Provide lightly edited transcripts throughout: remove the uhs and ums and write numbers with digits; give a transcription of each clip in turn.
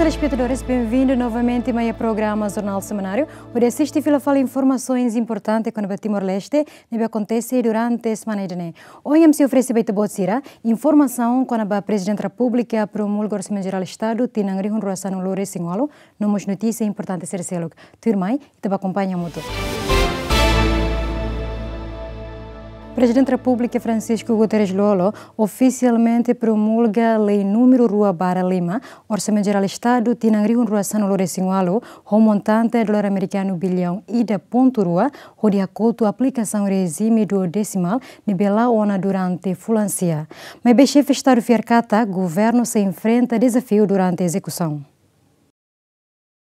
telespectadores, bem-vindos novamente ao programa Jornal Semanário, onde assiste e fala informações importantes quando o Timor-Leste deve acontecer durante a semana de né. Hoje me oferece beita botsira informação quando a Presidente da República promulga o Orçamento Geral do Estado, tinang rihun ruasan Lore Singualo, nomos notícias importantes ser selok. Turmai, te acompanha muito. O Presidente da República Francisco Guterres Lolo oficialmente promulga a Lei Número Rua Bara Lima, Orçamento Geral do Estado, tinang rihun ruasan Lore Singualo, o montante dolar americano bilhão ida ponto rua, onde acordo a aplicação regime do decimal nibela ona durante fulancia. Mas o chefe de Estado Fiarcata, governo se enfrenta desafio durante a execução.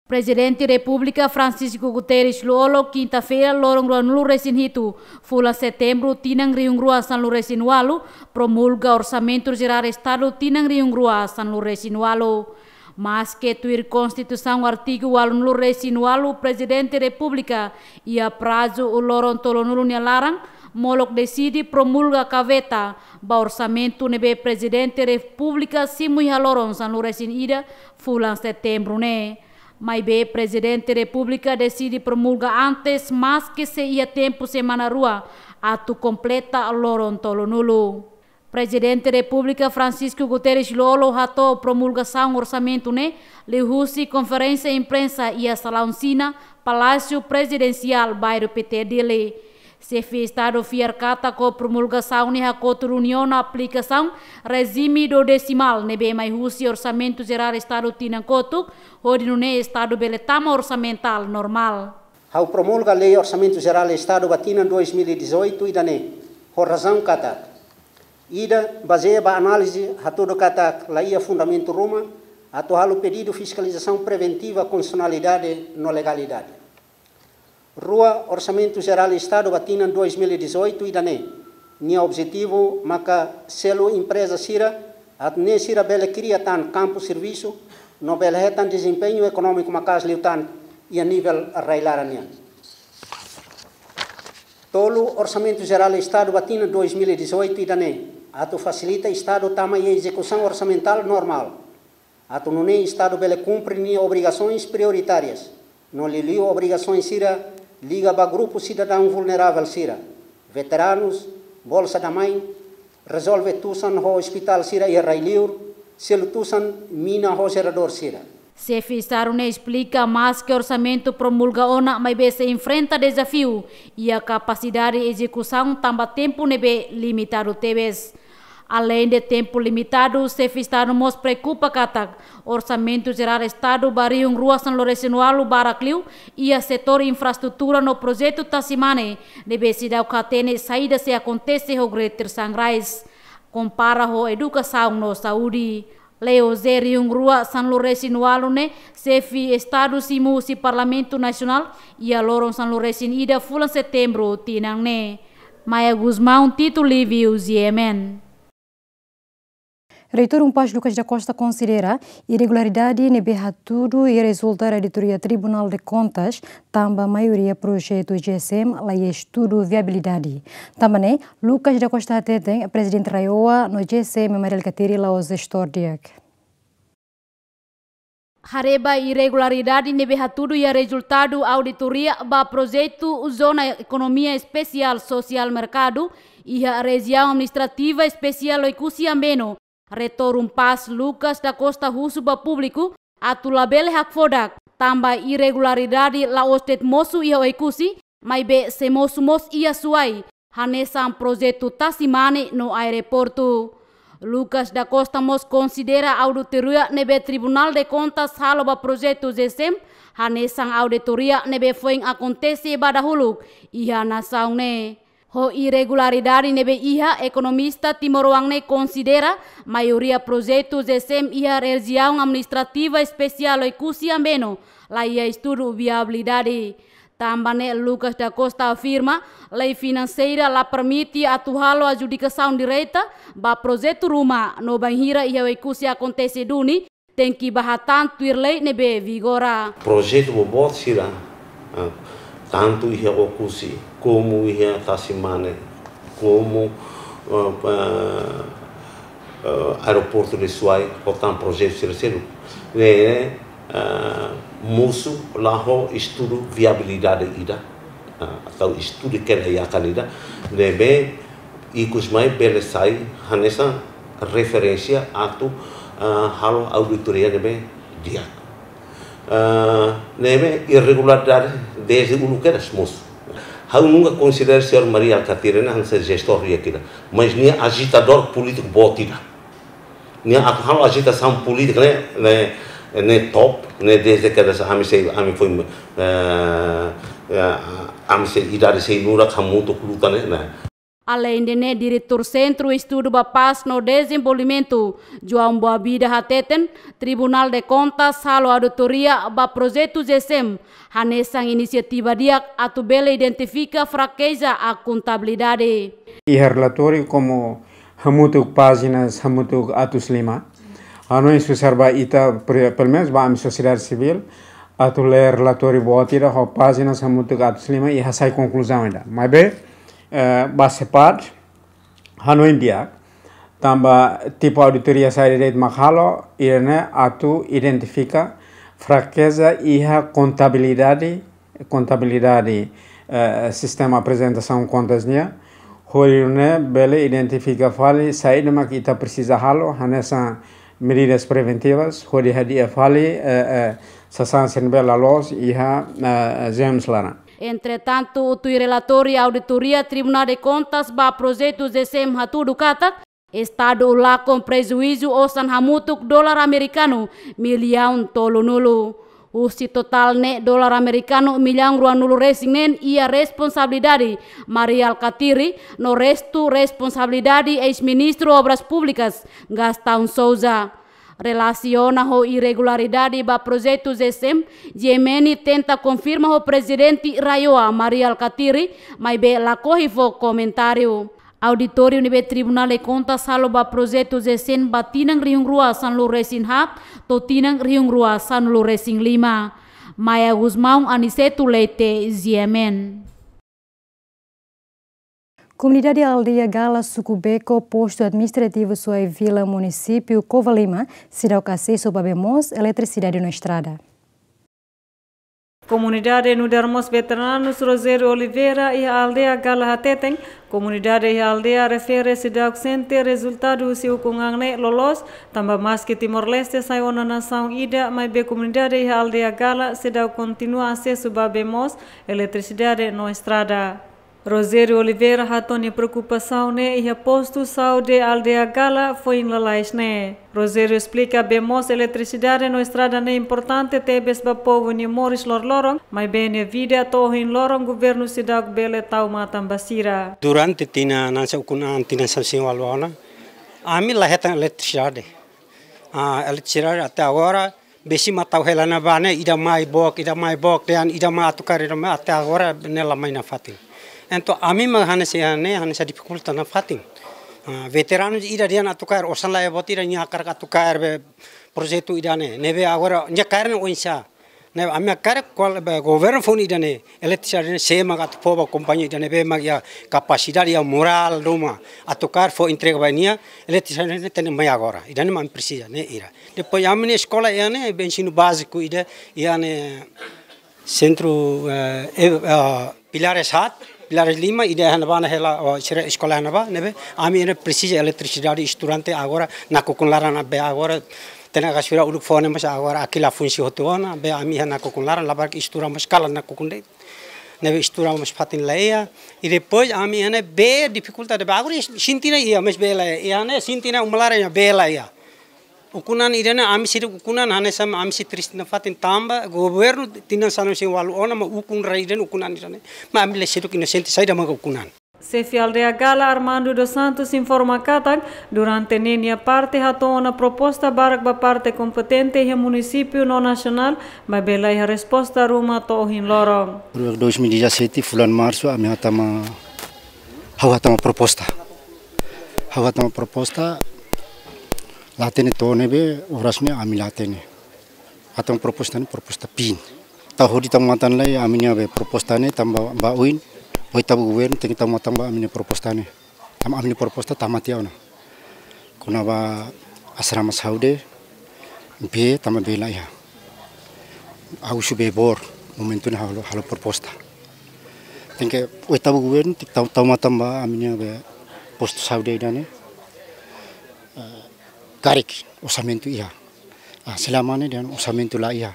Presidente da República Francisco Guterres Lolo, quinta-feira, lorong Lu Resinhitu, fula setembro, tinang riung rua San Lu Resinwalo, promulga Orçamento Geral do Estado, tinang riung rua San Lu Resinwalo. Mas que tuir Constituição artigo 8 Lu Resinwalo, Presidente da República, ia prazo o lorong tolonulu larang, molok decide promulga caveta, ba orçamento nebe Presidente da República, simui halorong San Lu Resin ida, fula setembro ne. Mas o Presidente da República decide promulgar antes, mas que se ia tempo semana rua, ato completa a lorong tolonulu. Presidente da República Francisco Guterres Lolo ratou promulgação orçamento né, lihusi conferência imprensa e a salão sina, Palácio Presidencial, bairro PT dele. Se fez Estado Fiarcata com promulgação ne hakoto reunião na aplicação regime do decimal nebe mai husi orçamento geral Estado tinankoto onde no ne Estado beletama orçamental normal. Ao promulga a Lei Orçamento Geral do Estado batina 2018 ida ne por razão kata ida baseia ba análise hatudo kata laia fundamento Roma atual pedido fiscalização preventiva constitucionalidade no legalidade. Rua Orçamento Geral do Estado batina 2018 ida ne nia objetivo maka selo empresa sira atne sira bela cria tan campo serviço no bela hetan desempenho econômico makas liutan e a nível railaranian. Tolo Orçamento Geral do Estado batina 2018 ida ne atu facilita Estado tama e execução orçamental normal. Atu no ne Estado bela cumpre nia obrigações prioritárias. No lilio obrigações sira liga para grupo cidadão vulnerável sira, veteranos, bolsa da mãe, resolve tusan ho hospital sira e railiur, selo tusan mina ho gerador sira. Chefe Sarune explica mais que orçamento promulga ona mas se enfrenta desafio e a capacidade de execução também tempo nebe limitado tebes. Além de tempo limitado, chefe Estado nos preocupa kata orçamento geral do Estado bariung rua San Loresenualo Baracliu e a setor infraestrutura no projeto Tassimane deve se dar catene saída se acontece o Greater Sangrais compara ho educação no saúde. Leo zeriung rua San Loresenualo ne chefe Estado simu si Parlamento Nacional e a lorong San Loresin ida fulan setembro tinang ne. Maya Guzmão, Tito Livio, Yemen. Reitor Paz Lucas da Costa considera irregularidade nebe tudo e resultar da editoria Tribunal de Contas, também a maioria projeto GSM lá e estudo viabilidade. Também Lucas da Costa tem presidente Raioa no GSM Mariel Cateri lá os gestor diak. Hareba irregularidade nebe tudo e resultado auditoria ba projeto Zona Economia Especial Social Mercado e a região administrativa especial Oikusi Ambeno. Reitor Paz Lucas da Costa Husuba Público, atulabele hakfodak, tamba irregularidade la ostet mosu ia oikusi, mas be se mosu mos ia suai, hanesam projeto Tassimane no aeroporto. Lucas da Costa mos considera auditoria nebe Tribunal de Contas haloba projeto GSM, hanesam auditoria nebe foi acontece badahuluk, ia nasaung ne. Ho irregularidade nebe iha economista Timor ne considera maioria projeto GSM iha região administrativa especial Oikusi Ambeno lá ia estudo viabilidade. Também Lucas da Costa afirma lei financeira lá permite atual a adjudicação direta ba projeto Ruma no Banhira iha Oikusi acontece duni tem que barra tanto lei nebe vigora. Projeto bobot sira tanto iha Oikusi como ia Tassimane, como aeroporto de Suai, portanto projeto terceiro, musuh laho estudo viabilidade ida atau estudo kelayakan ida nebe ikus mai belesai hanesa referência atau halo auditoria nebe dia nebe irregularidade desde o lugar das musuh. Eu nunca considero o senhor Maria Alcatirena um gestor aqui, mas nem agitador político botida, nem a agitação política né top, né desde que essa ame foi idade sei nura kamuto luta né. Além de diretor Centro Estudo da Paz no Desenvolvimento, João Boabida Hateten, Tribunal de Contas, halo auditoria ba projeto GSM, hanesang inisiativa dia atubele identifica fraqueza a contabilidade. E relatório como hamutuk páginas, hamutuk atus 5, ano isso serba ita pelo menos ba a sociedade civil, atu ler relatório botira ho páginas hamutuk atus 5 e hasai conclusão ainda. Mas bem, basepat hano India tamba tipo auditoria sai de mahalo irene atu identifica fraqueza e a contabilidade sistema apresentação contas nia hoirne bele identifica fali sai de mak ita precisa halo hanesa medidas preventivas hori hadia fali sasan senbela los e a gems lana. Entretanto, o relatório e auditoria Tribunal de Contas ba projetos de SEM hatudu kata, Estado lá com prejuízo osan hamutuk dolar americano milhão tolo nulo. O total ne dolar americano milhão rua nulo resinen ia responsabilidade Maria Alcatiri, no resto responsabilidade ex-ministro Obras Públicas Gastão Souza. Relaciona a irregularidade ba projetos SM, Jemeni tenta confirmar o presidente Rayoa Maria Alcatiri, mas be la corre fo comentário. Auditório nível Tribunal de Contas salo ba projetos SM batinang riung rua San Loresin Hat, totinang riung rua San Loresin 5. Maya Guzmão, Aniceto Leite, Ziemen. Comunidade Aldeia Gala Sucubeco, posto administrativo sua vila município Covalima, se dá o acesso para bemos eletricidade na estrada. Comunidade Nudermos Veteranos Rosério Oliveira e a Aldeia Gala Hateteng, comunidade e a aldeia refere-se da ausente resultado se o Kungangne Lolos, também mais que Timor-Leste saiu na nação ida, mas be comunidade e a aldeia Gala se dá continua acesso para bemos eletricidade na estrada. Rosério Oliveira hatoni preocupação ne e posto saúde aldeia Gala foi em lalais ne. Rosério explica bemos eletricidade na estrada ne importante tebes ba povo ni Moris Lorong, mas bem vida to em Lorong governo cidade bele tau matam basira. Durante tina nansa ukunan tina samsing walwana, ami laheta eletricidade. Eletricidade até agora besi matau helana bane ida mai bok dan ida ma atukar ida ma até agora nela mai na fatin. Então a mim hanesa dificulta na fatin. Veteranos ida dia atukar osan la botira nya kar atukar projeto ida neve agora nya kar no insa. Neve a minha cara qual governo fone ida ne eletricidade se magat poba companhia ida neve magia capacidade e moral doma atukar fo entrega bania eletricidade tem mai agora. Ida ne man precisa ne ira. Depois a minha escola é ne ensino básico ida ne centro Pilares Hat Pilares 5 ida hanabana hela escola hanaba nebe ami ene precisa eletricidade estudante agora na kokunlaran be agora tena gasura uluk fone mas agora aquela funsi hotuana be ami na kokunlaran labar istura mas kala na kokunde nebe istura mas fatin leia e depois ami ene be dificuldade be agora sintina ia mas be leia ene sintina umlara be leia ukunan idana ami sidu ukunan hanesam ami triste na fatin tamba governo tinan sanu sing walu ona ma ukun raiden ukunan idane ma ami le sidu inocente saida ma ukunan. Chefe Aldeia Gala Armando dos Santos informa Katang durante nenia parte hatou uma proposta barak ba parte competente e município no nacional mas bela a resposta ruma to hin lorong. 2017 bulan Março ami hatama proposta latene to nebe orasne ami latene atong proposta pin tahodi tamatan lai aminya be proposta ne tamba bauin oi tabu governo tem tamba amine proposta ne amine proposta tamatiauna kuna ba asrama saude be tamba bela ya au subebor momentu na halo proposta. Tengke oitavo governo tik tau matamba aminha be posto saúde idane. Garik orçamento ia. Selamane dan orçamento lá ia.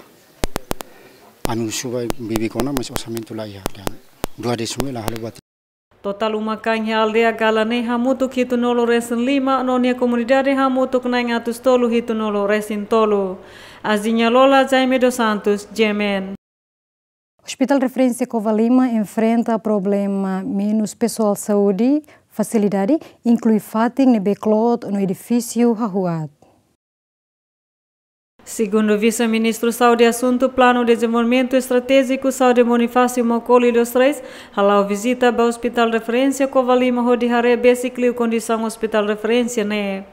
Anu subai bibi kona mas orçamento lá ia dan 2 desember lah halo buat. Total umakang aldea galane hamutuk hitunolo resin 5 nonia comunidade hamutuk naing atus tolu hitunolo resin tolu. Azinha Lola Jaime dos Santos, Jemen. Hospital Referência Covalima enfrenta problema menos pessoal saúde, facilidade, inclui fating nebe clot no edifício Hahuat. Segundo o vice-ministro Saúde Assunto Plano de Desenvolvimento Estratégico Saúde Bonifácio Mocoli dos Reis, halau visita ao Hospital Referência Covalima Rodihare basically condição Hospital Referência né.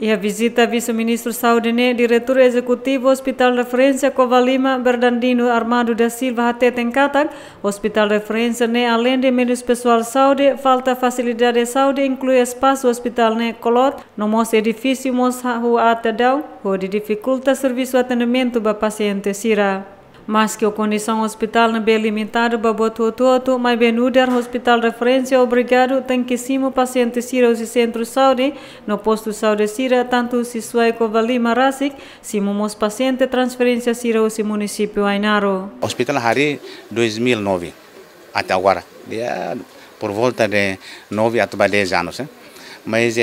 E a visita vice-ministro Saúde né, diretor executivo Hospital Referência Covalima Bernardino Armando da Silva Hateten Katak, Hospital Referência né, além de menos pessoal saúde, falta facilidade de saúde, inclui espaço hospital né, colot, no nosso edifício mos atadau, onde dificulta serviço atendimento para paciente sira. Mas que a condição hospital não é limitada para boto, mas bem udar hospital referência obrigado tem que cimo paciente sira o centro de saúde, no posto de saúde sira, tanto se suai Covalima Rasik, cimo mos paciente transferência sira o município Ainaro. Hospital hari 2009 até agora, dia por volta de 9 a 10 anos, mas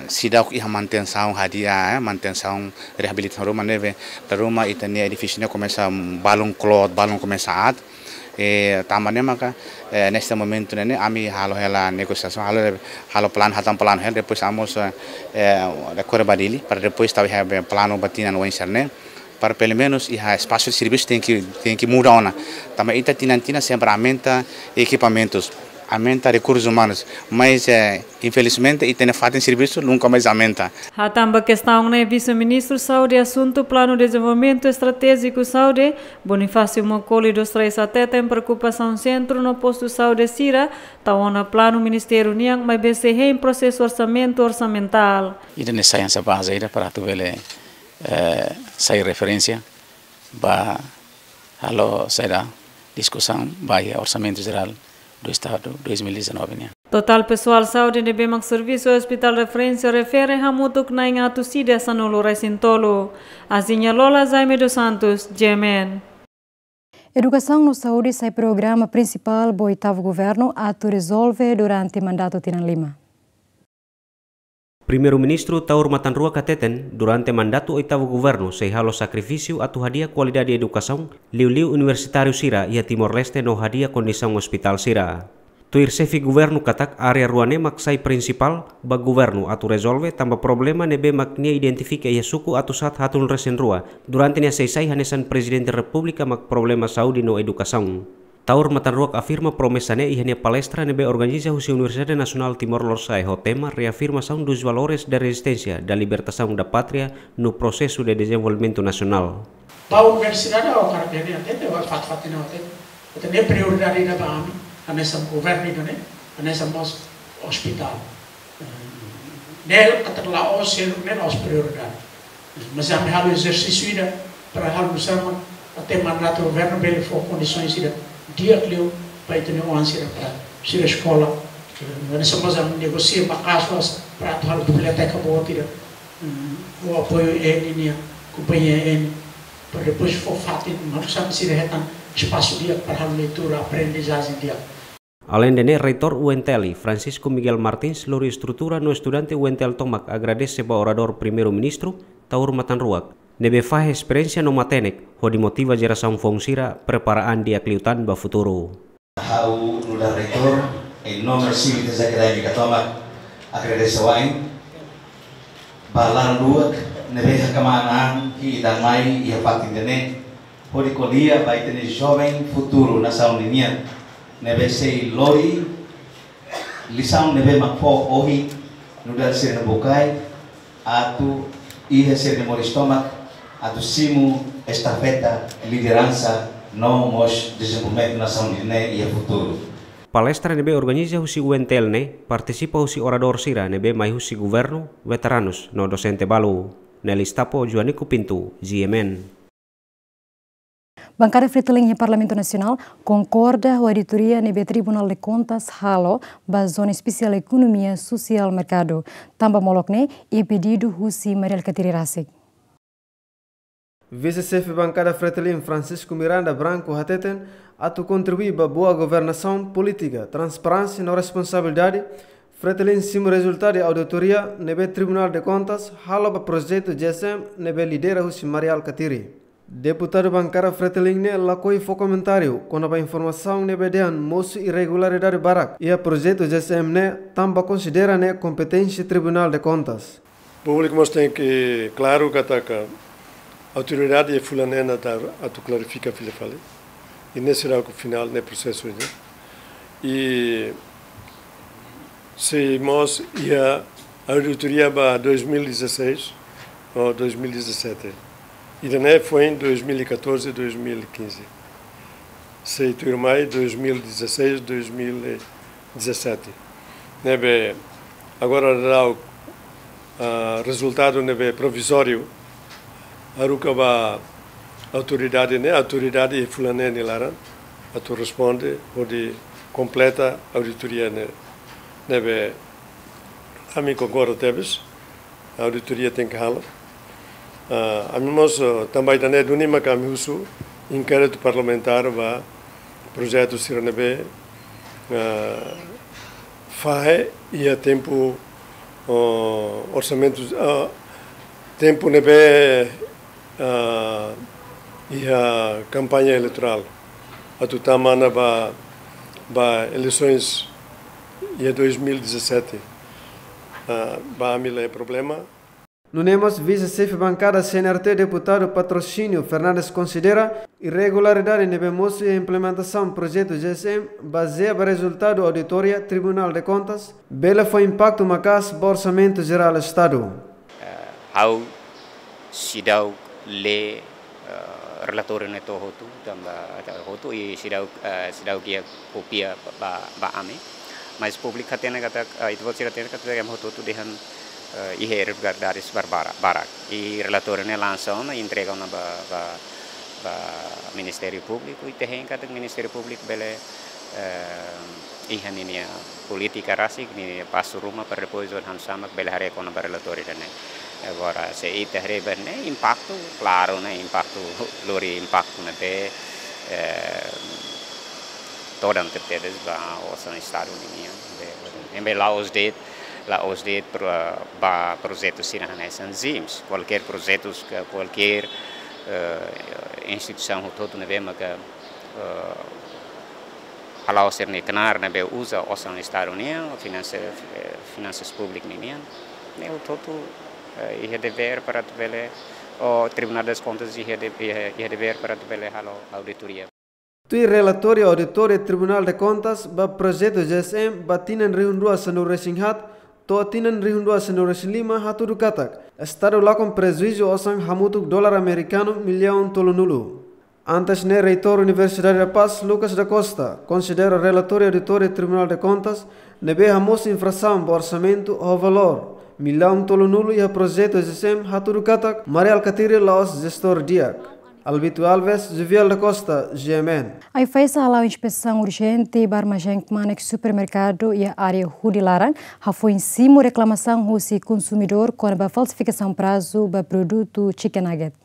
se dá a manutenção radia, manutenção reabilitação rumah neve, da rumah itu ni edifício começa balão clot, balão começa a também maka neste momento né ami halo ela negociação halo plan hatam plan hel depois amos recorrer badili para depois tahu have plano batina no internet para pelo menos espaço de serviço tem que mudar ona também ita tinantina sempre aumenta equipamentos, aumenta recursos humanos, mas infelizmente e tem falta de serviço nunca mais aumenta. A tamba questão né vice-ministro Saúde Assunto Plano de Desenvolvimento Estratégico Saúde Bonifácio Mocoli dos Reis até tem preocupação centro no posto de saúde Sira, taona plano Ministério Niang mas BC em processo orçamental. Ida nessa essa base ida para tu vele sair referência ba halo será discussão vai orçamento geral do Estado 2019. Né? Total pessoal saúde de Bemak Serviço Hospital Referência refere a mutuk na ingatu sida sanolo resintolo. Azinha Lola Jaime dos Santos, Jemen. Educação no saúde sai programa principal do 8º governo atu resolve durante mandato Tinan Lima. Primeiro-Ministro Taur Matanrua Kateten, durante mandato 8º governo, sei halo sacrifício atu hadia qualidade de educação, liu Universitário Sira e a Timor-Leste no hadia condição hospital Sira. Tuir sefi governo katak area ruane maksai principal ba governo atu resolve tamba problema nebe maknia identifica ia suku atu sat hatun resen rua durante nia seisai hanesan Presidente República mak problema saúde no educação. Taur Matanruak afirma promesane ihania palestra nebe organiza husi Universidade Nacional Timor-Leste o tema reafirmação dos valores da resistência da libertação da pátria no processo de desenvolvimento nacional. Ba universidade o característica até o fato até nem prioridade da bami nessa governo né nessa hospital. Nel katalah os ser nel os prioridade. Mas a hal exercício ida para hal bersama até mandato governo bele for condições ida dia que para itu nuansi para sira escola nessa mas negociar makasos para hal biblioteca boa tira o apoio ini companhia ini para depois for fatin maksud sira hetan espaço dia para hal leitura aprendizagem dia. Além de reitor UNTL, Francisco Miguel Martins, lori estrutura no estudante UNTL Tomak agradece ao orador primeiro-ministro Taur Matanruak. Nebe faz experiência no Matenek, onde motiva a geração Fonsira preparaan dia kliutan ba futuro. Hau nuda reitor, em nome da Civitas Académica Tomak, agradece ao AIN, balan duak, nebe hakamanaan, que idamai e a fatin dene, onde colia vai ter jovem futuro na saúde nebe sei lori lisang nebe makpo ohi nudal sir nabukai atu ihe sir moristomach atu simu estafeta liderança no mos desenvolvimento nação ne e futuro. Palestra nebe organiza husi UNTL ne participa husi orador sira nebe mai husi governo veteranos no docente balu nelistapo Juanico Pinto GMN. Bancada Fretilin e Parlamento Nacional concorda com a auditoria no Tribunal de Contas Halo, da Zona Especial Economia Social Mercado. Tamba molokne e pedido Husi Marial Katirasik. Vice-chefe Bancada Fretilin Francisco Miranda Branco Hateten atu contribuir para boa governação política, transparência e responsabilidade. Fretilin sim resultado da auditoria no Tribunal de Contas Halo para projeto GSM no lidera Husi Marial Katiri. Deputado Bancada Fretilin ne lakoi fo comentário quando a informação ne bedean moço irregularidade barak e a projeto GSM ne tamba considera ne competência Tribunal de Contas. O público mas tem que claro que a autoridade é fulanena dar a tu clarifica filha fale e nesse será o final ne processo né e se nós ia a auditoria para 2016 ou 2017 e daí foi em 2014 e 2015. Se turmai 2016 2017. Nebe agora dá o resultado nebe provisório. Arukaba autoridade né autoridade e fulane nilaran. A tu responde ou de completa auditoria né. Nebe amigo agora tebes. A auditoria tem que halar. Amigos também da do Nima Kamiusu inquérito parlamentar va projeto Siranebe fae e a tempo orçamento tempo nebe e a campanha eleitoral a tutamana ba eleições e 2017 ba mil problema. No Nemos, vice-chefe bancada CNRT, deputado Patrocínio Fernandes considera irregularidade no moço e implementação do projeto GSM baseado no resultado da auditoria Tribunal de Contas, bela foi impacto macas do Orçamento Geral do Estado. How sidau le relator neto hotu tamba hotu e sidau kia kopia ba ame, mas publica tem kata itu você tem kata yang hotu dehan irregularidades barak e relator ne lançam entregam na Ministério Público e tem que o Ministério Público bele ihaninia política rasik ni passo rumah para depois han sama bele hare com na relator ne agora se ite reben ne impacto claro ne impacto lori impacto ne be todan tertedes ba osan estado ni be laos det la OSD para projetos são ZIMS, qualquer projeto, qualquer instituição todo na vema que halau ser necanar na be usa osan Estado União, finanças públicas União, né o todo ia dever para tubele o Tribunal das Contas ia dever para tubele halau auditoria. Tui relatório auditoria Tribunal de Contas ba projeto GSM batinan reundua sanu resinghat Toatinan rihundua senores lima hatu dukatak. Estado lá com prejuízo osang hamutuk dolar americano milhão tolonulu. Antes ne reitor Universidade da Paz Lucas da Costa considera relatório auditório Tribunal de Contas nebe hamos infração do orçamento ao valor milhão tolonulu e a projeto GSM hatu dukatak Marial Katiri laos gestor diak. Albito Alves, Juviel da Costa, GMN. A fez a inspeção urgente para o supermercado e a área Rudilarang, foi em cima reclamação do consumidor com a falsificação prazo do produto chicken nugget.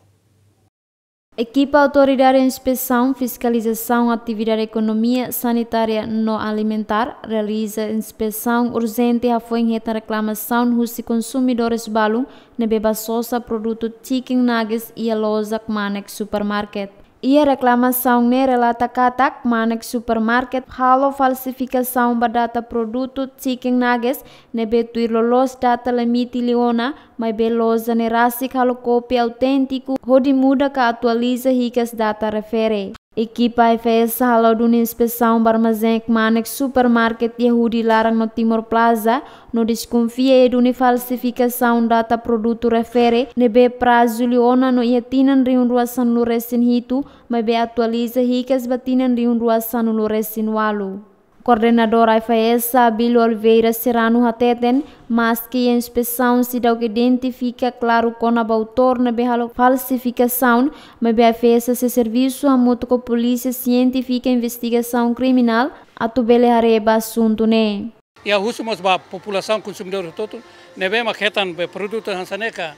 Equipa Autoridade de Inspeção, Fiscalização, Atividade Economia Sanitária Não Alimentar realiza inspeção urgente a foi em reclamação dos consumidores balum na beba sosa produto chicken nuggets e a loja Manek Supermarket. E a reclamação ne relata katak Manek Supermarket halo falsificação ba data produto chicken nuggets ne betuir lolos data limite leona mas belosa ne rasik halo cópia autêntico hodi muda ka atualiza ricas data refere. Equipa FS halo duna inspeção ba armazém Manek Supermarket e Rudilarang no Timor Plaza no desconfia duna falsificação data produto refere ne be prazo leona no iatinan riunduasan luresin hitu mas be atualiza ricas batinan riunduasan luresin walu. Coordenador IFS Abílio Oliveira Serrano Hateten, mas que a inspeção se dá que identifica claro com a autor na falsificação, mas a IFS se serviço a muito com a polícia científica investigação criminal a tubele areba assunto né. E a rusmos ba população consumidor todo nebe maketan be produto hansaneka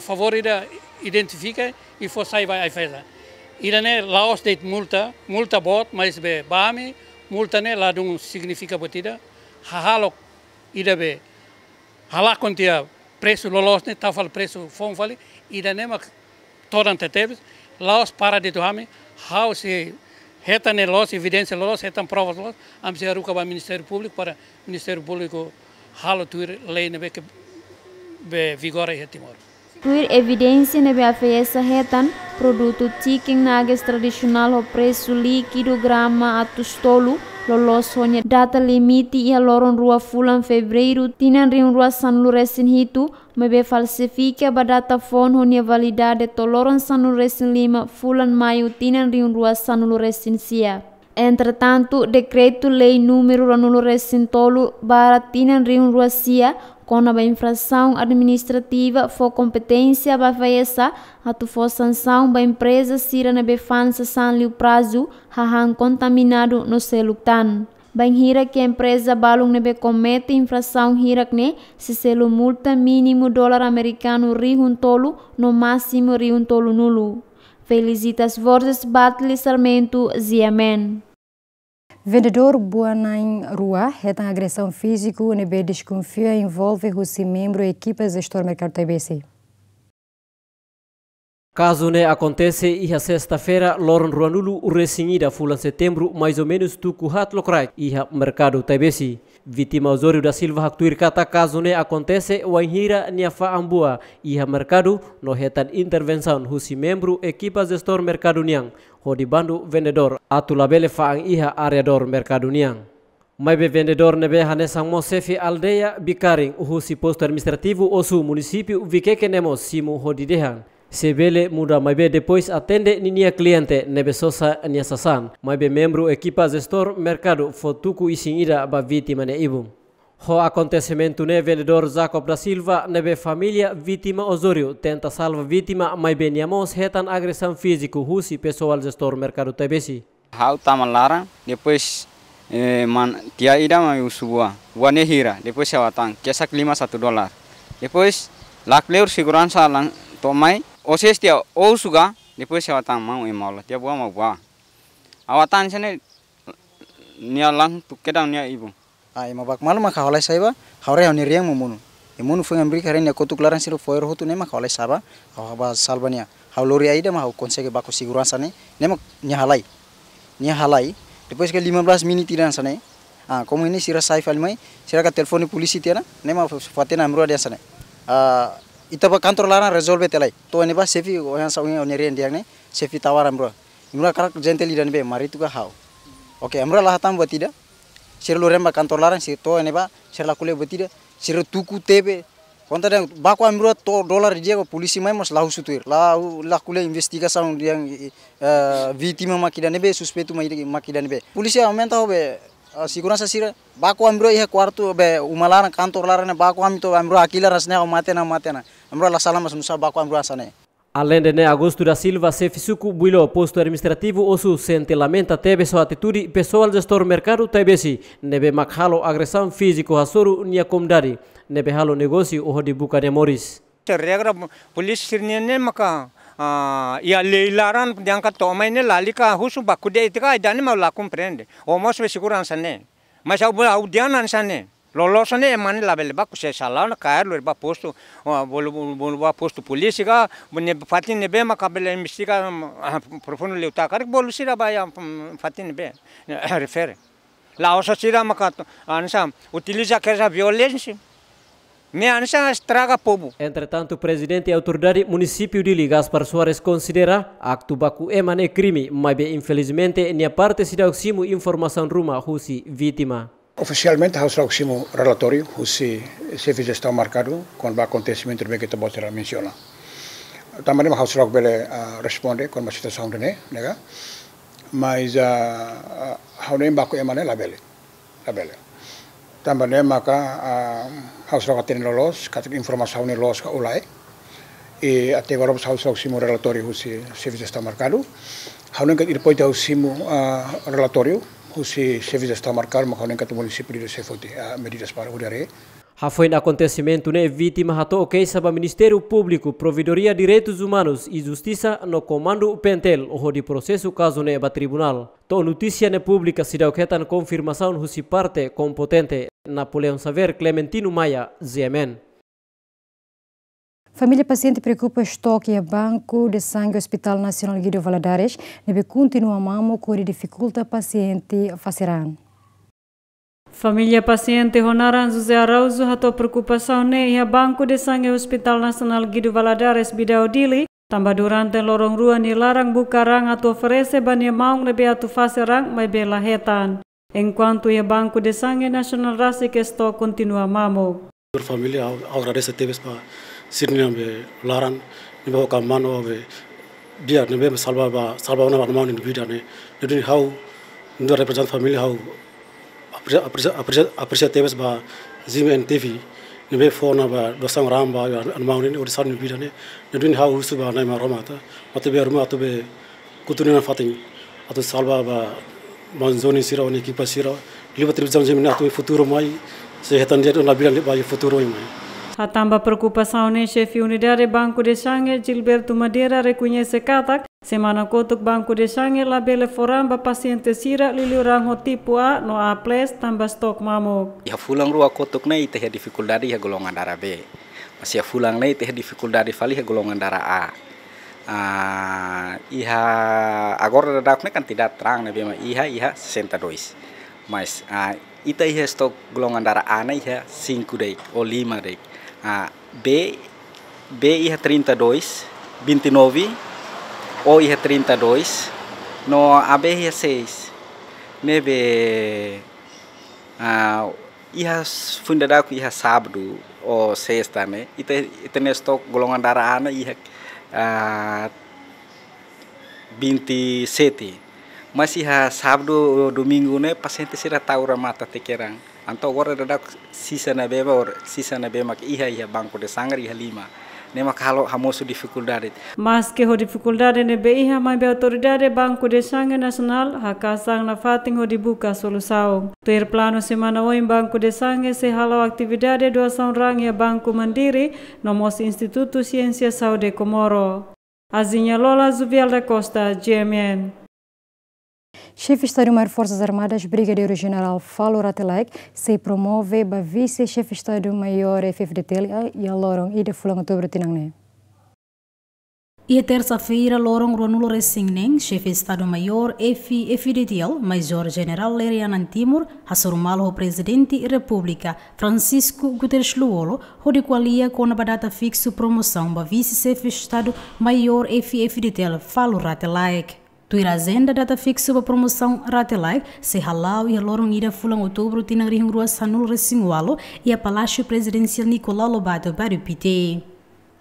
favorida identifica e for sai vai IFS. Ida ne Laos det multa bot mas be bami multa ne lá não significa batida halok ida be halak contia preço lolos ne tafal preço fom vale ida ne mak torante tebes Laos para de doame how se reta ne los evidência los retam provas los am se aruca ba Ministério Público para Ministério Público halo tuir lei ne be vigora e Timor. Tuir evidência na BFS retan produto chicken nuggets tradicional o preço líquido grama a tostolo lolos sonha data limite e a loron rua fulan fevereiro tinan rin rua San Luresin hitu mebe falsifica ba data fon honia validade to loron San Luresin lima fulan maio tinan rin rua San Luresin sia. Entretanto, decreto lei número Ranulo Resin tolu bara tinan rin rua sia com a infração administrativa for competência ba faesa atu for sanção ba empresa sira na befansa san liu prazo hahan contaminado no seluktan. Ba hira que a empresa balung nebe comete infração hirak ne se selo multa mínimo dólar americano rihun tolu no máximo rihun tolu nulu. Felicitas Borges Batli Sarmento Ziamen. Vendedor Buanain Rua, retan agressão física, nebe desconfia envolve o membro da equipa gestor mercado TBC. Caso ne acontece e a sexta-feira, Loron Ruanulu, o resinida fulan setembro, mais ou menos tuku hat lokrai e a mercado TBC. Vítima Osório da Silva haktuir kata caso ne acontece o anhira nia fa ambua e a mercado no retan intervenção husi membro equipa gestor mercado niang. Hodi bandu vendedor atu labele faang iha areador mercado niang. Maibe vendedor nebe hanesang mo sefi aldeia bikaring uhusi posto administrativo osu município vikeke nemo simu hodi dehan. Sebele muda maibe depois atende ninia cliente nebe sosa nia sasan. Maibe membro equipa gestor mercado fotuku isingida ba vítima ne ibum. Ho acontecimento ne vendedor Jacob da Silva nebe família vítima Osório tenta salva vítima maibe niamos retan agressão físico husi pessoal gestor mercado TBC. Hau tamalara depois tia ida mai usubua wane hira depois sewatang kesak $51 depois lakleur segurança lang tomai oses tia ousuga depois sewatang mau imola tia bua mau bua awatan sene nia lang tukedang nia ibu ai mabak malu maka holai saiba haure oni riang mumunu imunu foi ambri karen ne kotu klaran siro foer hotu ne maka holai saba haba salbania haulori aida ma konsege bako segurança ne mak nya halai depois que 15 menit tiran sana como ini sira saif almai sira ka telefone polisi tiana nema fatena amro dia sana itaba kantor lara resolve telai to ne ba sefi oyan sawi onerian dia ne sefi tawar amro imra karak genteli dan be mari tu ka hau oke amro lah tam batida sira lo remba kantor lara si to ne ba sira la kule batida sira tuku tebe konta dan bako amro to dollar dia ko polisi mai mas lahu sutuir la kule investigação yang vítima makida nebe suspeito makida nebe polisi aumenta hobe segurança sira bako amro ia quarto be umalara kantor lara ne bako am to amro akila rasne o matena amro la sala mas nusa bako amro asane. Além de Augusto da Silva, Sefisuku Builo, posto administrativo, osu sente lamenta tebe sua atitude pessoal gestor mercado TBC, nebe makhalo agressão físico hasoru nia komdari, nebe halo negócio o de buka de Moris. Regra polisi sirnene maka ia leilaran diangkat tomai ne lalika husu bakude itika idane mau la compreende. Omos be segurança ne. Mas au dianan sane. Lolosane emane label baku se salana cair lo ba posto bolu posto polícia ga ne fatin ne be makabel investiga profundo leuta kar bolu sira ba ya fatin be refere. La osa sira makato ansa utiliza essa violência. Me ansa estraga povo. Entretanto, o presidente e a autoridade município de Gaspar Soares considera acto baku emane crime, mas infelizmente nia parte se dá informação ruma husi vítima. Oficialmente, nós trouxemos relatório, se fez gestão marcado com o acontecimento que a Bolsa menciona. Também nós responde com uma situação de nega, mas haune baku emane labele. Tambah maka haus rokatin lolos, kata informasi haune lolos ka ulai. Até agora haus simu relatório husi serviço está marcado. Haune kat depois da simu relatório husi serviço está marcado, maka haune kat município de Sefoti medidas para udare. Foi no acontecimento né vítima hato ok saba Ministério Público, Provedoria Direitos Humanos e Justiça no comando Pentel o de processo caso né ba tribunal. To notícia né pública se dá ketan confirmação husi parte competente Napoleão Saver Clementino Maia ZMN. Família paciente preocupa estoque e banco de sangue Hospital Nacional Guido Valadares deve continuar mamo com dificulta paciente faceran. Família paciente Honaran José Arauzo hato preocupação ne ia Banco de Sangue Hospital Nacional Guido Valadares Bidau Dili tambah durante lorong rua ni larang bukarang atau oferece bani maung lebe atu faserang mai bela hetan. Enquanto ia Banco de Sangue Nacional Rasi que estou continua mamo. Família agradece teves pa sirnia be larang ni ba ka mano be dia ne be salva una ba maung ni bida ne ni how ndo represent família how apreciativas ba Zim TV ni be fona ba dosang ramba anmauni ni odisar ni bidane ni dun ha usu ba nai maromata mate be aruma to be kutunina fating atu salva ba manzoni sira ni kipa sira libatri jam jam na to futuro mai se hetan dia na bilan ba futuro mai. Hatamba preocupação ne chefe unidade Banco de Sangue Gilberto Madeira reconhece katak semana kotuk Banco de Sangue labele foramba paciente sira liliurang ho tipo A no A+ tambah stok mamuk. Ya fulang rua kotuk na ite dificuldade ya golongan darah B. Masih fulang na ite dificuldade fali ya golongan darah A. Agora dadak kan tidak terang na bema iha 62. Mas ita iha stok golongan darah A na iha 5 dek ou 5 dek. B ia 32, 29, O ia 32, no AB ia 6. Nebe ia fundadaku ia sábado ou sexta, né? Ita nestok golongan darah ana ia 27. Mas ia sábado ou domingo, né? Paciente sira taura mata tekerang. Anto agora dadak sisa na bema que ia Banco de Sangue ia 5. Nema kalau hamosu dificuldade. Mas que ho dificuldade ne be ia mai be autoridade Banco de Sangue Nacional hakasang na fating ho dibuka solução. Ter plano semana o em Banco de Sangue se halau atividade doação rang ia Banco Mandiri no mos Instituto Ciência Saúde Comoro. Azinha Lola Zuvial da Costa, GMN. Chefe Estado-Maior Forças Armadas, Brigadeiro-General Falo Ratelek, se promove a vice-chefe Estado-Maior FFDT e a Lorong e de Fulang Outubro Tinangne. E terça-feira, Lorong Ronulo Resingnen, chefe Estado-Maior FFDT, Major-General Lerianan Timur, Hassurumalo, Presidente da República, Francisco Guterres Luolo, onde qualia com a data fixa promoção da vice-chefe Estado-Maior FFDT, Falo Ratelek. Tuir agenda data fixa para promoção Ratelai se halau e a lorong ida Fulang Outubro tinang rua Sanul Resingualo e a Palácio Presidencial Nicolau Lobato Barupite.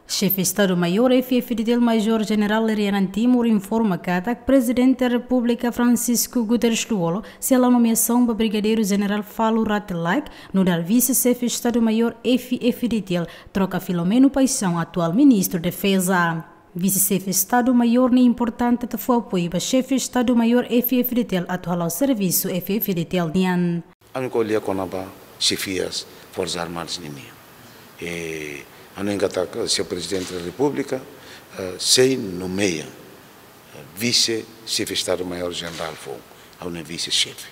Chefe Estado-Maior FFDT Major-General Lerianan Timur informa que o Presidente da República Francisco Guterres Luolo se a nomeação para Brigadeiro-General Falo Ratelai no dar vice-chefe Estado-Maior FFDT troca Filomeno Paixão, atual Ministro da Defesa. Vice-chefe Estado-Maior nem importante te foi apoio para chefe Estado-Maior FFDT atual ao serviço FFDT Nian. A minha colher com a chefias Forças Armadas nimi. A minha engata se o Presidente da República se nomeia vice-chefe Estado-Maior General foi a minha vice-chefe.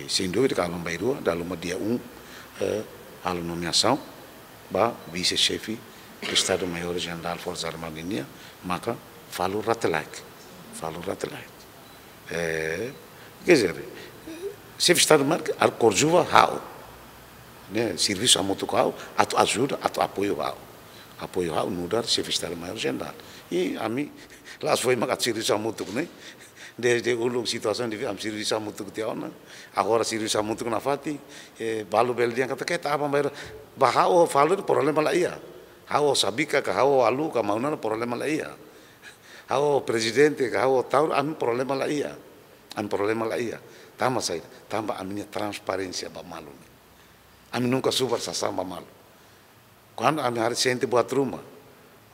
Sem dúvida que a Lombairua da Loma dia 1 a nomeação para vice-chefe Estado-Maior General Forças Armadas maka Falo Ratelek. Quer dizer, chefe Estado-Maior arcorjuva hao, né? Serviço a muito hao, atu ajuda, atu apoio hao no dar chefe Estado-Maior General. E a mim lá foi makat serviço a muito, né? Desde ulung situação de am serviço a muito que tiona, agora serviço a muito na fati, balu beldian kata kita apa bayar bahao Falo problema lá ia. Hao sabika ka hao alu ka mauna problema la ia. Hao presidente ka hao taur am problema la ia. Am problema lá ia. Tamba saída, tamba a minha transparência ba malu. A mim nunca super sasam ba malu. Quando a minha gente buat rumah,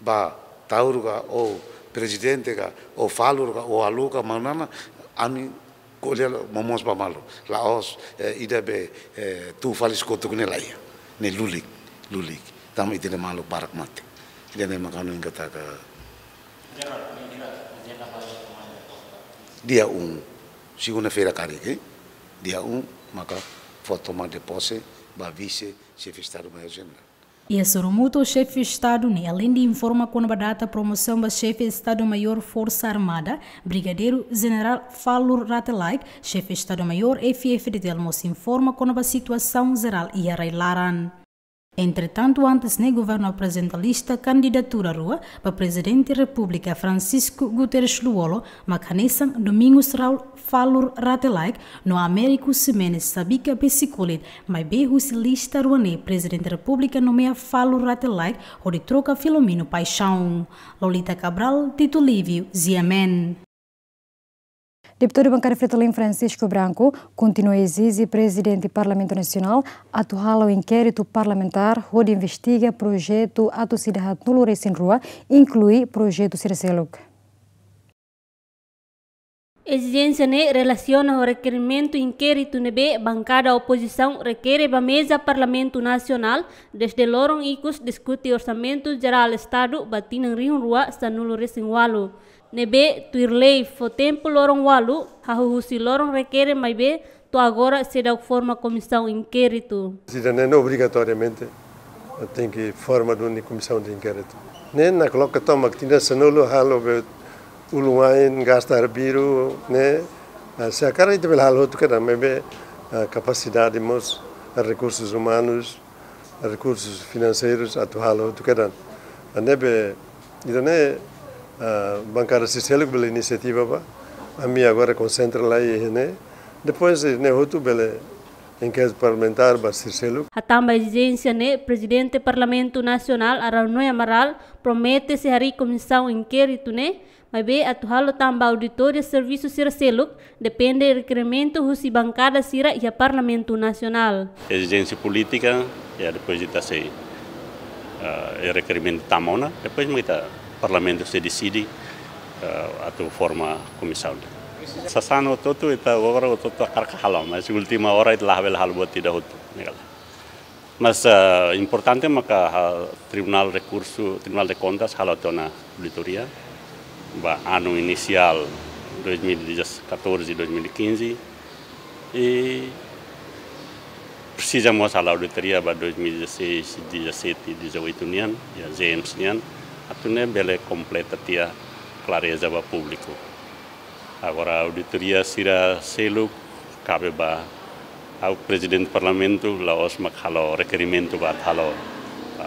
ba tahu ka o presidente ka o falur ka o aluka manana, a mim colher momos ba malu. Laos ida be tu falis kotu kene lá ia. Ne lulik. Tamba ide malu barak mati. Jadi makanu ingkata ka dia segunda-feira cari, dia maka foto de posse, ba vice chefe de Estado Maior General. E a Soromuto, o chefe de Estado, além de informar com a data promoção do chefe de Estado Maior Força Armada, Brigadeiro General Falur Ratelaik, chefe de Estado Maior FF de Telmos informa com a situação geral e a Laran. Entretanto, antes o governo apresenta a lista candidatura rua para presidente da República Francisco Guterres Luolo, Macanessan Domingos Raul Falur Ratelaik, no Américo Semenes Sabica Pesicolit, mas berro-se lista ruane presidente da República nomeia Falur Ratelaik, onde troca Filomeno Paixão. Lolita Cabral, Tito Lívio, Ziamen. Deputado bancário Fretalin Francisco Branco continua a exigir presidente do Parlamento Nacional atuar o inquérito parlamentar onde investiga projeto Ato Cidade Nulo Recém Rua, inclui projeto Circeluk. Exigência relaciona ao requerimento inquérito nebe bancada oposição requer a mesa Parlamento Nacional desde Lorong Icus discute orçamento geral Estado batinang Rio Rua sa nulo Recém Walu. Nebe tuirlei fo tempo Lorong Walu hahusi Lorong requer mais be to agora será forma comissão inquérito. Cidadania obrigatoriamente tem que formar uma comissão de inquérito. Nem na coloca toma que tinha sanulo halo uluain gastar biru né se a cara de halo tu kada mebe capacidade mos recursos humanos recursos financeiros atualo tu kada nebe idane bancada social pela iniciativa ba a mim agora concentra lá e né depois né outro bele inquérito parlamentar ba Circelo. A tamba exigência presidente do Parlamento Nacional Araunoy Amaral promete se hari comissão inquérito mas bem atual tamba auditoria serviço Circelo depende do requerimento husi bancada Sira e a Parlamento Nacional. Exigência política e depois de ser requerimento tamona depois muita Parlamento se decide atau forma comissão. Sasano toto itu agora toto karkahalam, mas última hora itu lah hal buat tidak hotu. Mas importante maka Tribunal de Contas halau tona auditoria, ba ano inicial 2014-2015 e precisamos halau auditoria ba 2016-17-18 nian, ya ZMS nian. Atune bele completa tia clareza ba público. Agora a auditoria sira selo cabe ba ao presidente do parlamento la osmak halo requerimento ba halo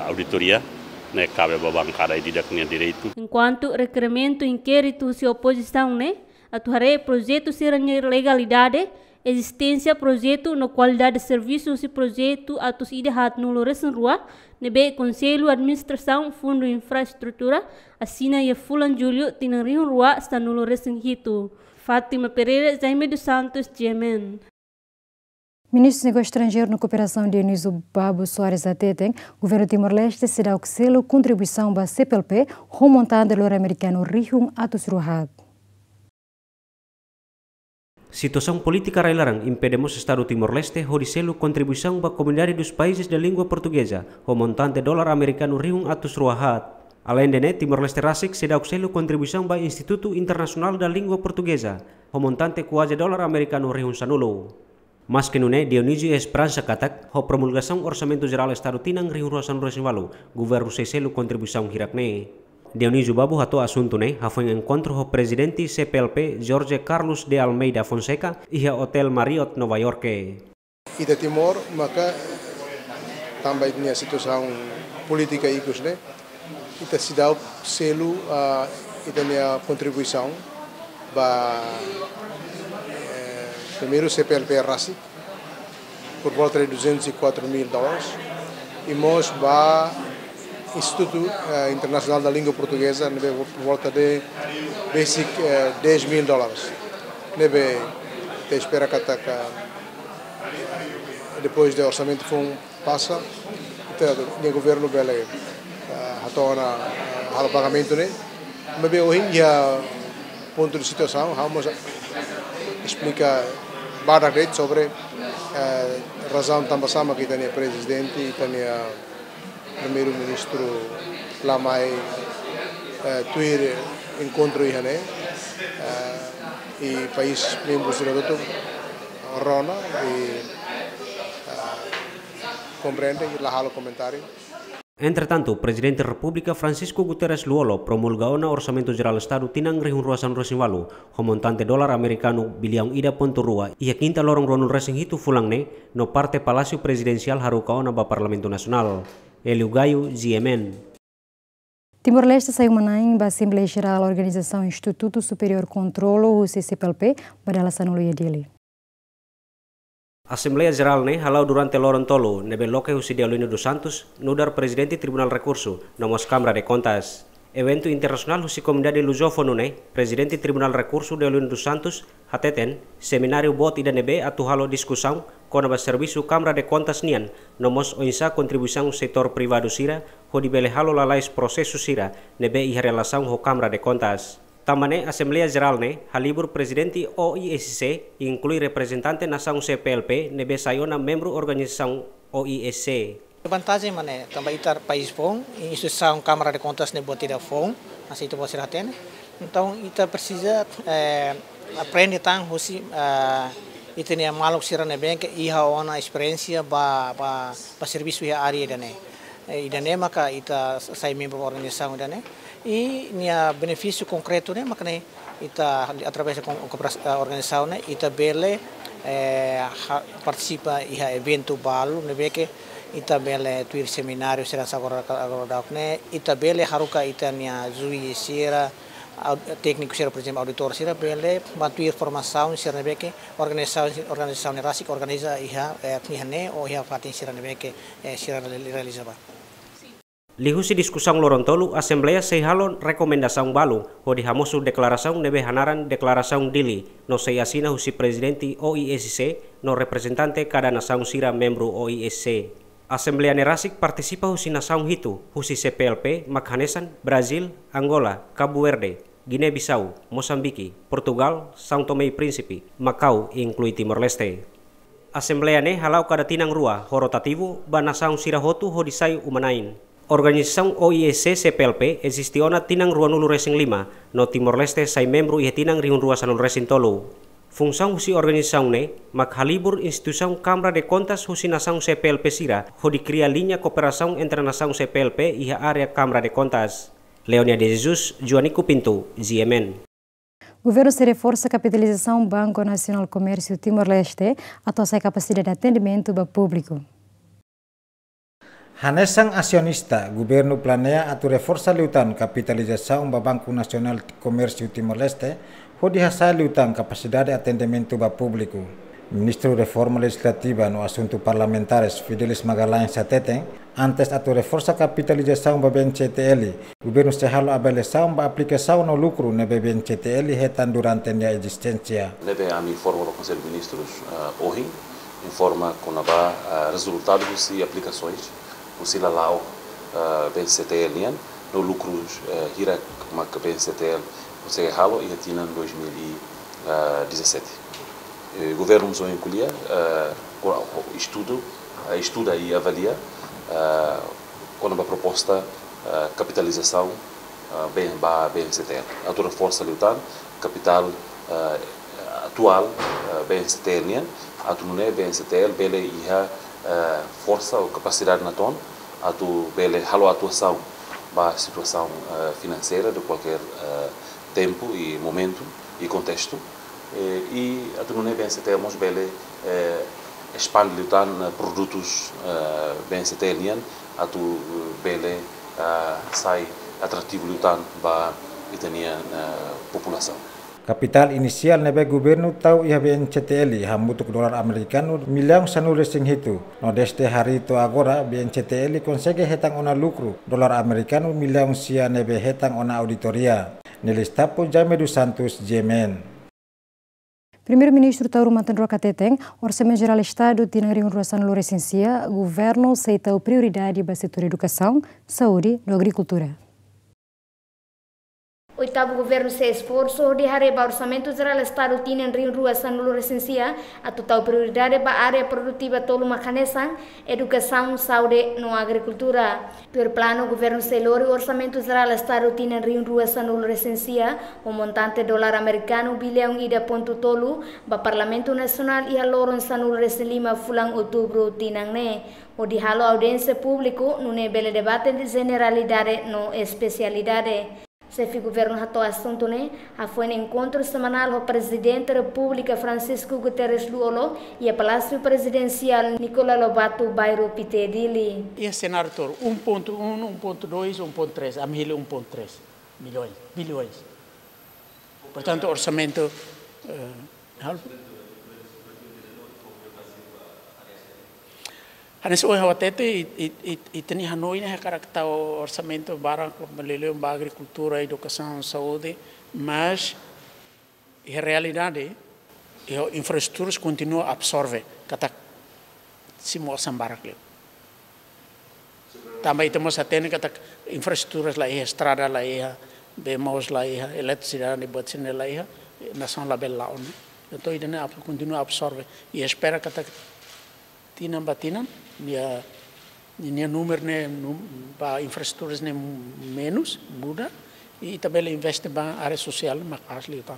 auditoria ne cabe ba bancada didak nia direito. Enquanto requerimento inquérito se oposição atuare projeto sira legalidade existência projeto no qualidade de serviço se projeto atos idehat nulo Recém Rua nebe Conselho Administração Fundo Infraestrutura assina e Fulan Julio tinang Rio Rua sta nulo Recém Hito. Fátima Pereira, Jaime dos Santos, Jemen. Ministro dos Negócios Estrangeiros na Cooperação Dionísio Babo Soares Ateten, governo Timor-Leste se dá o selo contribuição para CPLP, remontando o americano Rihung Atos Ruhat. Situação política railarang impedimos Estado Timor-Leste hodiselo contribuição para a comunidade dos países da língua portuguesa, o montante dólar americano Rihung Atos Ruhat. Além de Timor-Leste Rasik se dá o selo contribuição para o Instituto Internacional da Língua Portuguesa, o montante quase dólar americano Rihung Sanulo. Mas que nune Dionísio Esperança Katak, a promulgação Orçamento Geral Estado Tinang Rio Rosan Rosinvalu, governo se selo contribuição hirakne. Dionísio Babu hato assunto foi encontro o presidente CPLP Jorge Carlos de Almeida Fonseca e a Hotel Marriott Nova York. E de Timor, maka também tinha situação política ikut kita se dá o selo e também a contribuição para primeiro CPLP Rasik por volta de $204.000 e nós para Instituto Internacional da Língua Portuguesa por volta de basic $10.000. Nebe Até espera que depois do orçamento passa, o governo bele retorna ao pagamento, né? Mas hoje já ponto de situação, vamos explicar bastante sobre razão também sama que tem o presidente e tem o primeiro-ministro lá mais tuir encontro aí, né? E país membros do doutor Rona e compreende e lá o comentário. Entretanto, o Presidente da República Francisco Guterres Luolo promulgou na Orçamento Geral do Estado tinang rihun ruasan resiwalu, montante dolar americano bilhão ida ponto rua e a quinta lorong ronul resing hitu fulangne no parte Palácio Presidencial harukaona ba Parlamento Nacional. Eliu Gaio, GMN. Timor-Leste saiu manaim ba Assembleia Geral da Organização Instituto Superior Controlo, o CCPLP, para a sanuluia dele. Assembleia Geral ne halau durante Lorontolo nebe loke José Aulino dos Santos nudar Presidente Tribunal Recurso nomos Câmara de Contas. Evento internacional José Comunidade Lusófono ne Presidente Tribunal Recurso de Aulino dos Santos hateten seminário bot ida nebe atu halo discussão kona ba serviço Câmara de Contas nian nomos oinsa contribuição setor privado sira ho dibele halo lalais processo sira nebe iha relação ho Câmara de Contas. Tamane Assembleia Geral ne halibur Presidente OISC inclui representante nação CPLP nebe sayona membro organização OISC. Vantagem mané também itar país bom instituição Câmara de Contas ne botira fom assim tu você tem então ita precisa aprender tang hosi itenia maluk sira ne bem que iha ona experiência ba serviço ia área dane idane maka ita sai membro organização dane e nia benefício concreto né makne ita através da organização né ita bele participa iha evento balu nebe que ita bele tuir seminário será agora né ita bele haruka ita nia zui sira técnico sira por exemplo auditor sira bele bantuir formação sira nebe que organização nerasik organiza iha né ou iha fatin sira nebe que sira realizava. Lihusi diskusang Lorontolo, Assembleia sehalon rekomendasaung balu, ho dihamosu deklarasaung nebe hanaran deklarasaung dili, no seyasina husi Presidente OISC, no representante kada nasaung sira membro OISC. Assembleia nerasik partisipa husi nasaung hitu, husi CPLP, Makhanesan, Brazil, Angola, Cabo Verde, Guinea-Bissau, Mosambiki, Portugal, São Tomé e Príncipe, Macau, inclui Timor-Leste. Assembleia ne halau kada tinang rua, ho rotativo, ba nasaung sira hotu ho disai umanain. Organização OISC CPLP existiona tinang ruanulu resing 5, no Timor-Leste sai membro ia tinang rihun ruasanul resing tolu. Fungção husi organização ne, makhalibur instituição Câmara de Contas husi nasaung CPLP sira, ho dikria linha cooperação entre nasaung CPLP iha area Câmara de Contas. Leonia de Jesus, Joanico Pinto, GMN. Governo se reforça a capitalização Banco Nacional Comércio Timor-Leste, atua sua capacidade de atendimento ao público. Hanesang acionista, governo planeia atu reforça liutan capitalização do Banco Nacional Comércio Timor-Leste, ho dihasa liutan capacidade de atendimento ao público. Ministro de Reforma Legislativa no Assunto Parlamentares Fidelis Magalhães Sateten, antes atu reforça capitalização do BNCTL, governo se halo abeleção da aplicação no lucro no BNCTL hetan durante a existência. Nebe a informa do Conselho de Ministros hoje, informa com a resultado de aplicações o silalau BNCTL no lucros hira mak BNCTL o se halo e retina em 2017. O governo nos encolhia estuda e avalia com uma proposta capitalização bem ba BNCTL. A toda força lutar capital atual BNCTL a tunune BNCTL bele iha força ou capacidade na ton atu bele halo atuação ba situação financeira de qualquer tempo e momento e contexto e atu não é BNCTL mos bele expande lutar produtos BNCTL atu bele sai atrativo lutar ba itania população. Capital inisial nebe governo tau iha BNCTL hamutuk dolar americano milhão sanu resing hitu. No deste hari itu agora BNCTL consegue hetang ona lucro dolar americano milhão sia nebe hetang ona auditoria. Nelistapo Jaime dos Santos, GMN. Primeiro-ministro Tauro Matandroa Kateteng, Orçamento Geral do Estado, Tinangri Unruasan Lorecensia, governo aceitou prioridade para o setor educação, saúde e agricultura. Oitavo governo se esforço de hareba orçamento geral estado tinen rin rua sanulu recensia a total prioridade ba área produtiva tolu macanesan educação saúde no agricultura per plano governo se lori orçamento geral estado tinen rin rua sanulu recensia o montante dólar americano bilhão ida ponto tolu ba parlamento nacional e a loron sanulu recelima fulang outubro tinangne o di halo audiência público no nebele debate de generalidade no especialidade. Chefe governo hato assunto né, foi no encontro semanal com o presidente da República Francisco Guterres Luolo e o Palácio Presidencial Nicola Lobato Bairro Pitedili. E cenário todo 1.1, 1.2, 1.3, a 1.3 bilhões. Portanto, orçamento Hanes oi hawatete e teni Hanoi né caracta o orçamento barang meleleu ba agricultura, educação, saúde, mas a realidade a infraestruturas continua a absorver kata simo sambarak. Também temos até kata infraestruturas lá estrada lá bemos lá eletricidade botsine lá nação label lá né. Então ele continua a absorver e espera kata batinan Nia número para infraestruturas menos muda e também investe para área social mas liutan.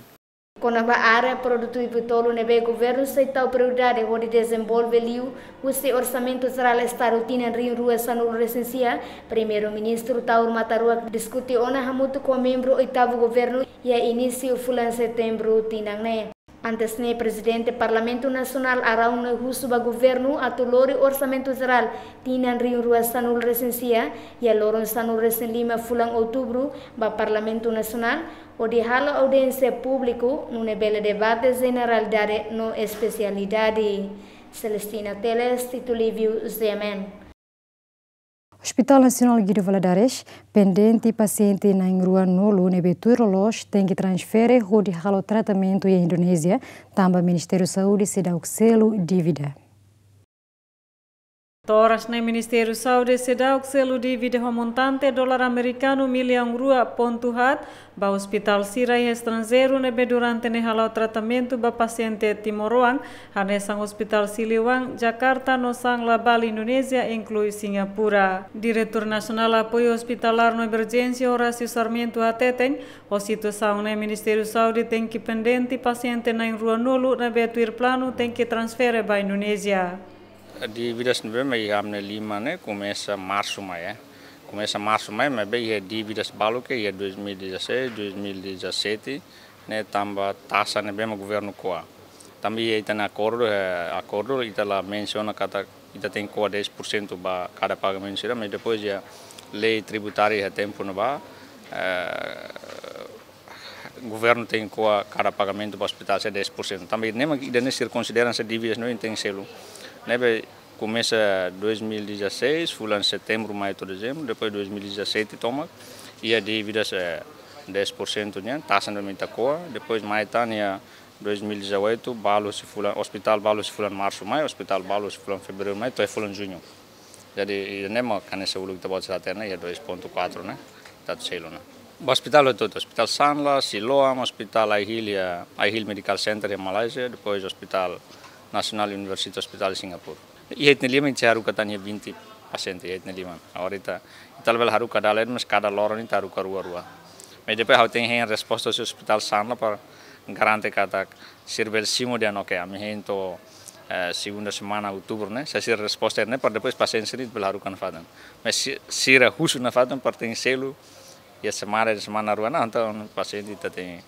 Com a área produtiva tolo nebe governo aceitou prioridade onde desenvolve liu o orçamento geral estado tinan rin rua sanul recensia primeiro-ministro Tauro Matarua discutiu ona hamutu com membro oitavo governo e a início fulan setembro tinangne. Antes ne presidente Parlamento Nacional araun no husuba governo atulori orçamento geral tinan rin rua sanul recensia e a loron sanul recen lima fulang outubro ba Parlamento Nacional o de halo audiência público no nebele debate generalidade no especialidade. Celestina Teles, tituliviu ZMN. Hospital Nacional Guido Valadares, pendente paciente na Rua Nolo, Nebeturolos, tem que transferir o de halo tratamento em Indonésia, também o Ministério da Saúde se dá o selo dívida. Toras no Ministério da Saúde se dá o selo dívida o montante dólar americano milhão rua ponto hat ba hospital sirai estrangeiro nebe durante ne halau tratamento ba paciente Timoroang hanesang hospital Siliwang Jakarta no sang labal Indonesia inclui Singapura. Diretor Nacional Apoio Hospitalar no Emergência Horácio Sarmiento Ateteng o situação no Ministério da Saúde tem que pendente paciente na Rua Nolo nebe tuir plano tem que transferir ba Indonesia. Dívidas nebe amne lima né começa março mai mas bem dívidas balu que é 2016 2017 né tamba taxa nebe governo coa também está na acordo ita lá menciona kata ita tem coa 10% ba cada pagamento será mas depois a lei tributária é tempo no ba governo tem coa cada pagamento para hospital é 10% também nem ainda nem se consideram se dívidas não tem selo. Nebe começa 2016, fulan setembro, maio, dezembro, depois 2017 toma e a dívidas é 10% né, taxa de metacoa, depois maio tania 2018, balo se fulan hospital balo se fulan março, maio, hospital balo se fulan fevereiro, maio, to é fulan junho. Jadi nem mau kan esse ulu kita buat saatnya ya 2.4 né, tak selo né. Hospital itu hospital Sanla, Siloam, hospital Aihil Medical Center em Malaysia, depois hospital Nacional University Hospital Singapura. E etne lima incharu katanya 20 paciente etne lima. Ahorita talvez haru kada lain mas kada loron itu haru karua. Mas depois hau tem resposta do hospital Sanla para garante kata sirvel simo dia no que a mim então segunda semana outubro né. Se a resposta né para depois paciente sini belharu kan fadan. Mas se a husu na fadan para tem selo e a semana ruana então paciente itu tem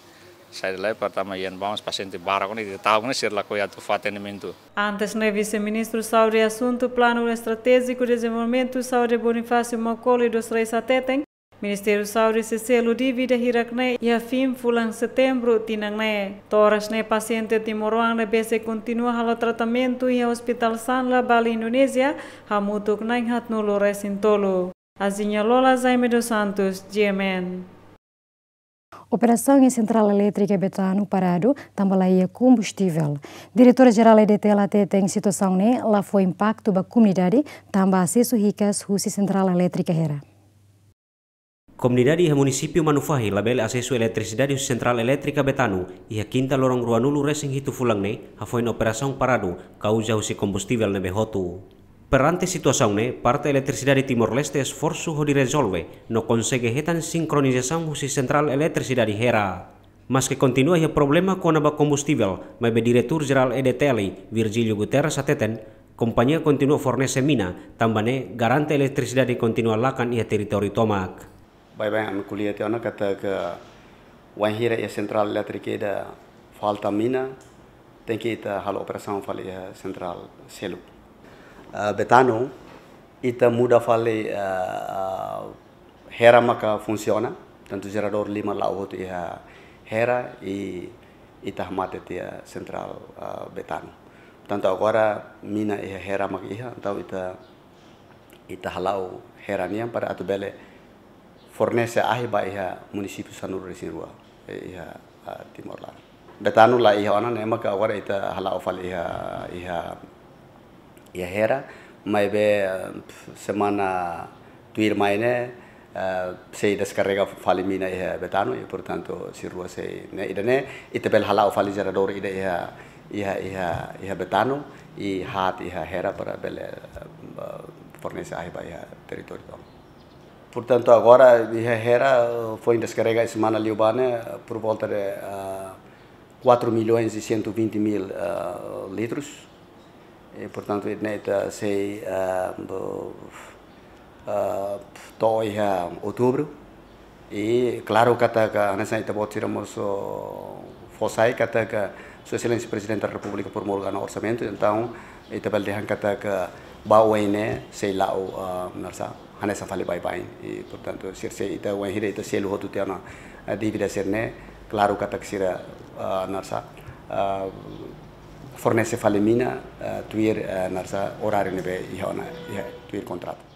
sai lá pertama yang vamos paciente barang ini tahu né ser lá coi atu fatenimento. Antes no vice-ministro Saúde assunto plano estratégico de desenvolvimento Saúde Bonifácio Mocoli dos Reis Ateteng, Ministério da Saúde se selo dívida hirakne e a fim fulan setembro tinangne. Toras ne paciente Timoroang ne bese continua halo tratamento e hospital Sanla Bali Indonesia hamutuk naing hat nulo resintolo. Azinha Lola Zaime dos Santos, GMN. Operação em Central Elétrica Betano parado, também combustível. Diretora-geral EDTL até tem situação né, lá foi impacto da comunidade, também acesso ricas Rússia Central Elétrica era. Comunidade e município Manufahi label acesso eletricidade Central Elétrica Betano e a quinta lorong ruanulu racing hitu fulang ne, foi na operação parado, causa usi combustível ne behotu. Perante situação ne, parte eletricidade Timor-Leste esforço de resolve, no consegue hetan sincronização usi Central Eletricidade Hera. Mas que continua o problema com a combustível, mas o diretor-geral EDTL, Virgílio Guterres ateten, companhia continua fornece mina, também garante eletricidade continua lakan e território tomak. Bem, a kuliah tiada kata ke wahira e Central Elétrica da falta mina, tem que ita hal operação fali Central Selu. Betano, ita muda fali Hera maka funciona, tanto gerador 5 lau tu ia Hera e ita mate tia Central Betano. Tanto agora mina ia Hera maka ia, então ita halau Hera niam para atu bele fornece ahiba iha município Sanur Resinrua iha Timor-Leste. Betano la iha ona nema ka agora ita halau fali iha Hera, mas semana tuir maine se descarrega fali mina iha Betano e portanto sirua se ne idane ita bel halau fali gerador ida iha Betano e hat iha Hera para bel fornece ahiba iha território. Portanto, agora a Hera foi descarregada semana liubana por volta de 4.120.000 litros. E, portanto, neta sei toy outubro. E claro que nessa ita tiramos fossai que Sua Excelência Presidente da República promulga no orçamento, então ita baldehan que bauene sei lá narsa Hanessa fale bye-bye e portanto se ita wahira ita selu hotu tiana dívida serne claro kata sira narsa fornece fale mina tuir narsa horário nebe ihona tuir contrato.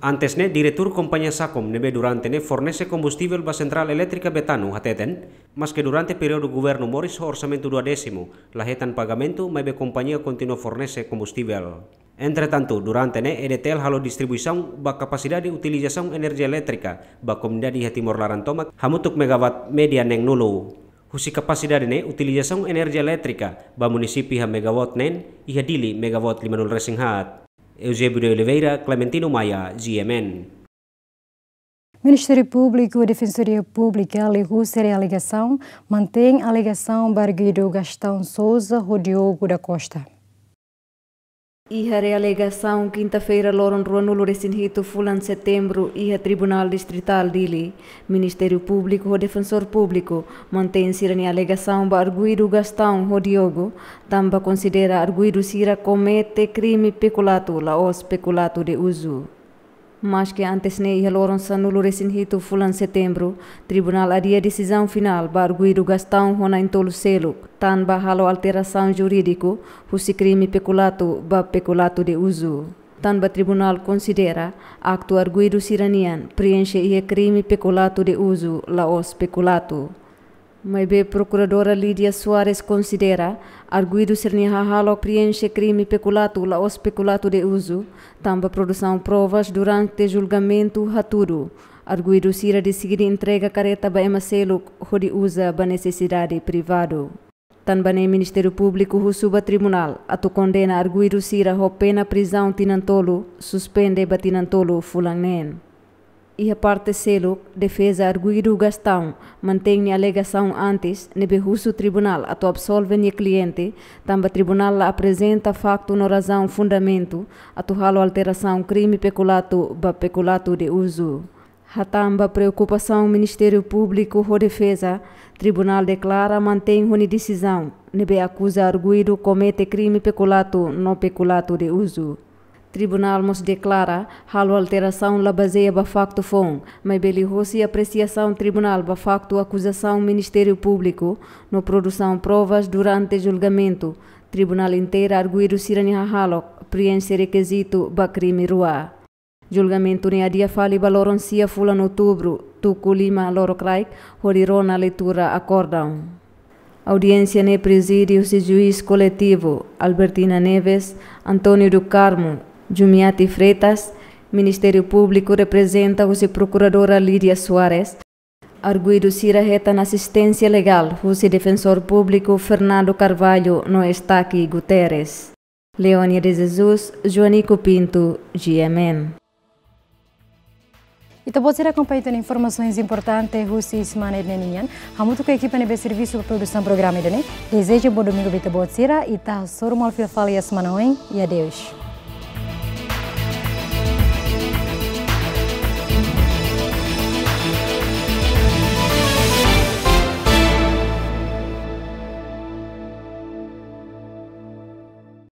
Antes ne diretor companhia Sacom nebe durante ne fornece combustível ba Central Elétrica Betano hateten, mas que durante período governo Morris orçamento 20, lahetan pagamento mas be companhia continua fornece combustível. Entretanto, durante ne EDTL halo distribuição ba capacidade de utilização energia elétrica ba comunidade de Timor-Leste tomak hamutuk megawatt media neng nulu. Husi capacidade ne utilização energia elétrica ba município ha megawatt nen iha dili megawatt 50 resinghat. Eusébio de Oliveira, Clementino Maia, GMN. Ministério Público e Defensoria Pública ligou a alegação, mantém a alegação barguido Gastão Souza Rodiogo da Costa. Iha alegação quinta-feira loron ruanulo resinhito fulan setembro iha Tribunal Distrital dili. Ministério Público e Defensor Público mantém sirani alegação ba arguido Gastão Rodiogo, tamba considera arguido sira comete crime peculato la os peculato de uso. Mas que antes ne iha loron sanulo resinhito fulan setembro, Tribunal adia decisão final ba arguido Gastão hona intolo seluk, tan ba halo alteração jurídico, husi crime peculato ba peculato de uso. Tan ba Tribunal considera acto arguido siranian preenche iha crime peculato de uso la os peculato. Mas be Procuradora Lídia Soares considera arguido sirni halo preenche crime peculato la os peculato de uso, tamba produção provas durante julgamento haturo. Arguido sira de seguir entrega careta ba emaselo hodi usa ba necessidade privado. Tan bane Ministério Público husuba Tribunal atu condena arguido sira ho pena prisão tinantolo suspende ba tinantolo fulanen. E a parte selo, defesa arguido Gastão, mantém a alegação antes, nebe husu Tribunal atu absolve o cliente, tamba Tribunal la apresenta facto no razão fundamento, atu halo alteração crime peculato ba peculato de uso. Hatamba preocupação Ministério Público ou Defesa, Tribunal declara mantém uma decisão, nebe acusa arguido comete crime peculato no peculato de uso. Tribunal mos declara halo alteração la baseia ba facto fon, mas beli hosi apreciação Tribunal ba facto acusação Ministério Público no produção provas durante julgamento. Tribunal inteira arguido sirani halo preenche requisito ba crime rua. Julgamento ne adia fali baloron sia fulan outubro, tuku 5 loro craik, horirona a leitura acordam. Audiência ne presídio se juiz coletivo Albertina Neves, Antônio do Carmo, Jumiati Freitas, Ministério Público representa o procuradora Lídia Soares, arguido sira reta na assistência legal, o defensor público Fernando Carvalho no Estaque Guterres. Leônia de Jesus, Joanico Pinto, GMN. E também será acompanhado informações importantes Rússia e semana de Neninhan. Hamutu com a equipe de serviço para produção do programa de Desejo bom domingo bita boa e tá soro mal fia fala e a semana e adeus.